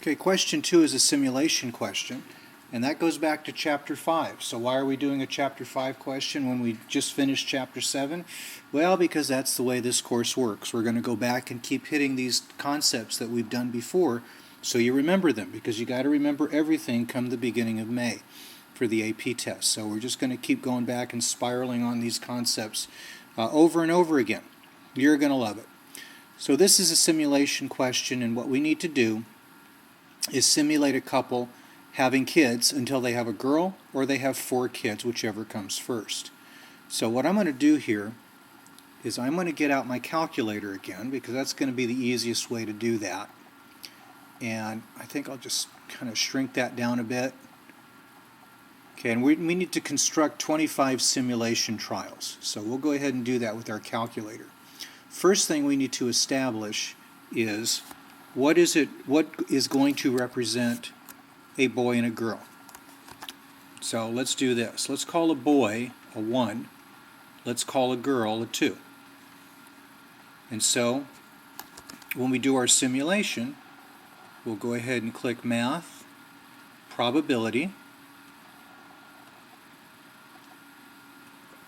Okay, question 2 is a simulation question, and that goes back to chapter 5. So why are we doing a chapter 5 question when we just finished chapter 7? Well, because that's the way this course works. We're going to go back and keep hitting these concepts that we've done before so you remember them, because you got to remember everything come the beginning of May for the AP test. So we're just going to keep going back and spiraling on these concepts over and over again. You're going to love it. So this is a simulation question, and what we need to do is simulate a couple having kids until they have a girl or they have 4 kids, whichever comes first. So what I'm going to do here is I'm going to get out my calculator again, because that's going to be the easiest way to do that. And I think I'll just kind of shrink that down a bit. Okay, and we need to construct 25 simulation trials. So we'll go ahead and do that with our calculator. First thing we need to establish is what is going to represent a boy and a girl. So let's do this. Let's call a boy a 1. Let's call a girl a 2. And so when we do our simulation, we'll go ahead and click Math, Probability.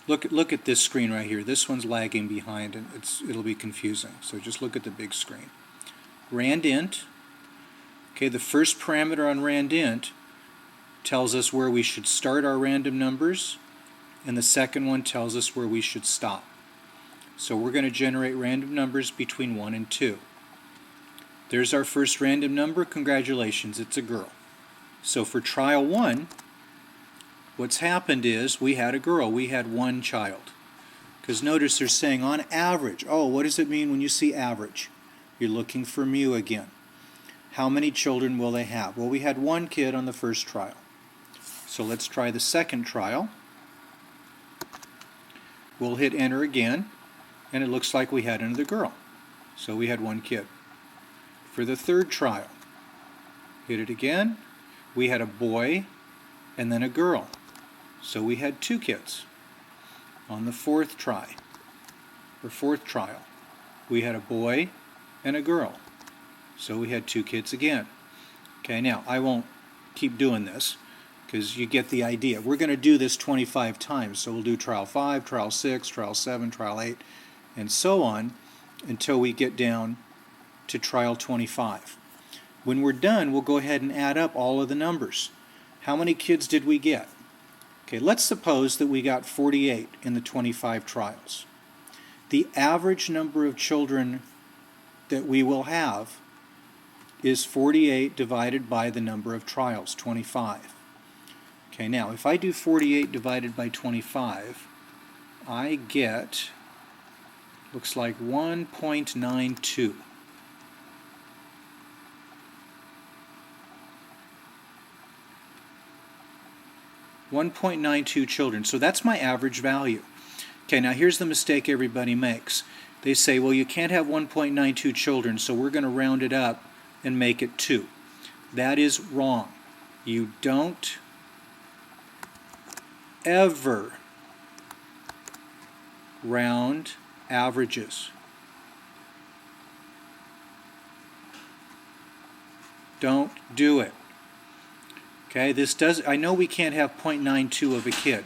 Look at this screen right here. This one's lagging behind, and it'll be confusing. So just look at the big screen. RandInt. Okay, the first parameter on RandInt tells us where we should start our random numbers, and the second one tells us where we should stop. So we're going to generate random numbers between 1 and 2. There's our first random number. Congratulations, it's a girl. So for trial 1, what's happened is we had a girl. We had 1 child. Because notice they're saying on average. Oh, what does it mean when you see average? You're looking for mu again. How many children will they have? Well, we had 1 kid on the first trial. So let's try the second trial. We'll hit enter again, and it looks like we had another girl. So we had 1 kid. For the third trial, hit it again. We had a boy and then a girl. So we had 2 kids. On the fourth trial, we had a boy and a girl. So we had 2 kids again. Okay, now I won't keep doing this because you get the idea. We're going to do this 25 times. So we'll do trial 5, trial 6, trial 7, trial 8, and so on until we get down to trial 25. When we're done, we'll go ahead and add up all of the numbers. How many kids did we get? Okay, let's suppose that we got 48 in the 25 trials. The average number of children that we will have is 48 divided by the number of trials, 25. Okay, now if I do 48 divided by 25, I get, looks like 1.92. .92 children. So that's my average value. Okay, now here's the mistake everybody makes. They say, well, you can't have 1.92 children, so we're going to round it up and make it 2. That is wrong. You don't ever round averages. Don't do it. Okay, I know we can't have 0.92 of a kid,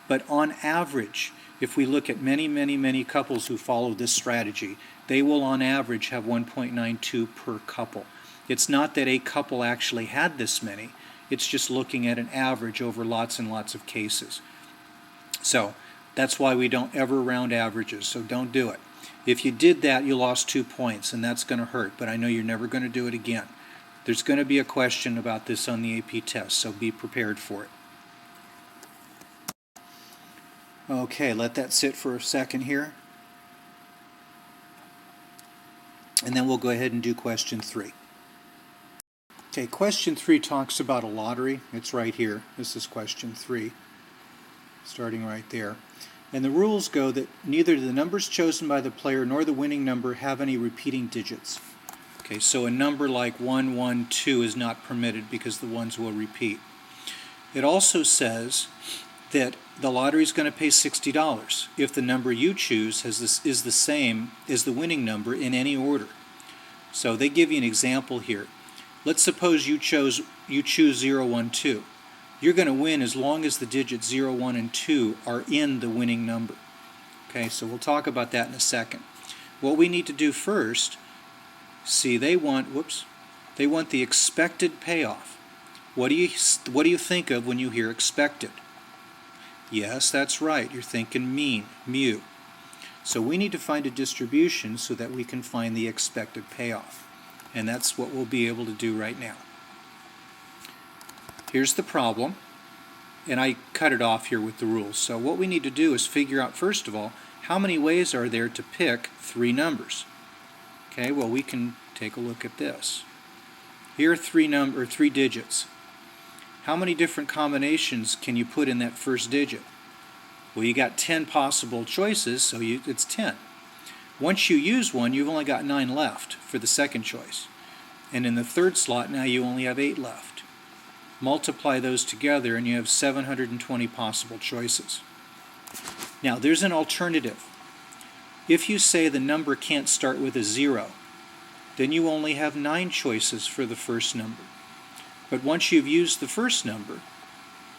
but on average, if we look at many couples who follow this strategy, they will on average have 1.92 per couple. It's not that a couple actually had this many, it's just looking at an average over lots and lots of cases. So that's why we don't ever round averages, so don't do it. If you did that, you lost 2 points, and that's going to hurt, but I know you're never going to do it again. There's going to be a question about this on the AP test, so be prepared for it. Okay, let that sit for a second here. And then we'll go ahead and do question 3. Okay, question 3 talks about a lottery. It's right here. This is question 3, starting right there. And the rules go that neither the numbers chosen by the player nor the winning number have any repeating digits. Okay, so a number like 1, 1, 2 is not permitted because the ones will repeat. It also says that the lottery is going to pay $60 if the number you choose is the same as the winning number in any order. So they give you an example here. Let's suppose you choose 0, 1, 2. You're going to win as long as the digits 0, 1, and 2 are in the winning number. Okay, so we'll talk about that in a second. What we need to do first, see, they want the expected payoff. What do you think of when you hear expected? Yes, that's right. You're thinking mean, mu. So we need to find a distribution so that we can find the expected payoff. And that's what we'll be able to do right now. Here's the problem, and I cut it off here with the rules. So what we need to do is figure out, first of all, how many ways are there to pick 3 numbers? Okay, well, we can take a look at this. Here are 3 digits. How many different combinations can you put in that first digit? Well, you got 10 possible choices, so it's 10. Once you use one, you've only got 9 left for the second choice. And in the third slot, now you only have 8 left. Multiply those together and you have 720 possible choices. Now, there's an alternative. If you say the number can't start with a 0, then you only have 9 choices for the first number. But once you've used the first number,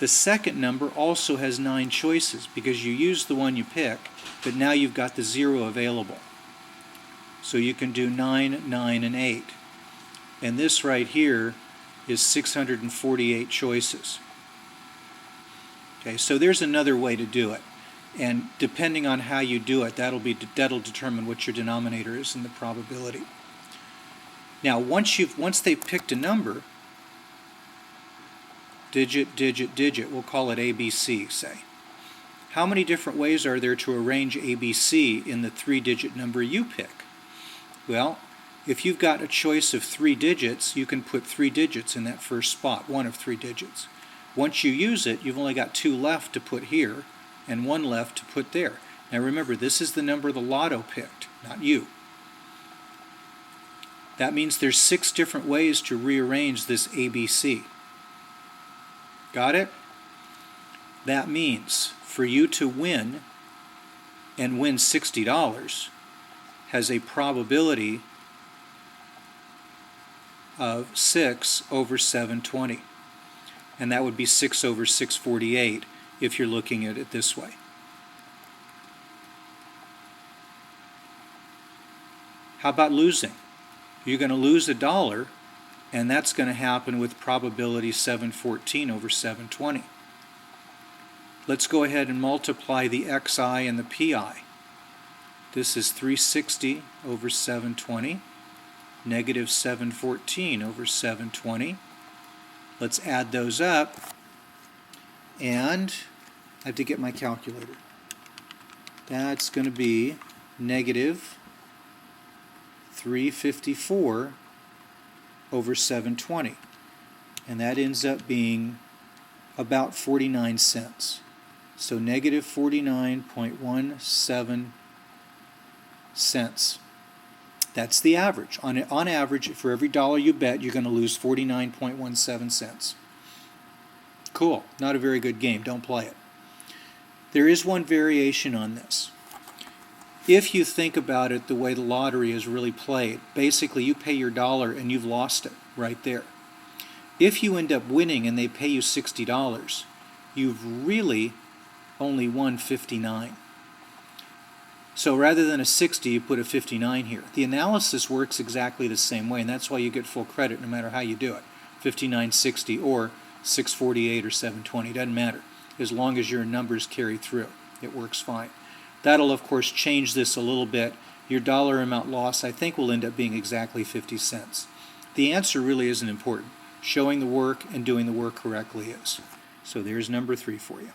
the second number also has 9 choices because you used the one you pick, but now you've got the 0 available. So you can do 9, 9, and 8. And this right here is 648 choices. Okay, so there's another way to do it. And depending on how you do it, that'll determine what your denominator is in the probability. Now, once they've picked a number, digit, digit, digit, we'll call it ABC, say. How many different ways are there to arrange ABC in the 3-digit number you pick? Well, if you've got a choice of 3 digits, you can put 3 digits in that first spot, one of 3 digits. Once you use it, you've only got 2 left to put here and 1 left to put there. Now remember, this is the number the lotto picked, not you. That means there's 6 different ways to rearrange this ABC. Got it? That means for you to win and win $60 has a probability of 6 over 720. And that would be 6 over 648 if you're looking at it this way. How about losing? You're going to lose $1, and that's going to happen with probability 714 over 720. Let's go ahead and multiply the xi and the pi. This is 360 over 720. Negative 714 over 720. Let's add those up, and I have to get my calculator. That's going to be negative 354 over 720, and that ends up being about 49 cents. So negative 49.17 cents. That's the average. On average, for every dollar you bet, you're going to lose 49.17 cents. Cool. Not a very good game. Don't play it. There is one variation on this. If you think about it the way the lottery is really played, basically you pay your dollar and you've lost it right there. If you end up winning and they pay you $60, you've really only won 59. So rather than a 60, you put a 59 here. The analysis works exactly the same way, and that's why you get full credit no matter how you do it. 59.60 or 648 or 720, doesn't matter. As long as your numbers carry through, it works fine. That'll, of course, change this a little bit. Your dollar amount loss, I think, will end up being exactly 50 cents. The answer really isn't important. Showing the work and doing the work correctly is. So there's number 3 for you.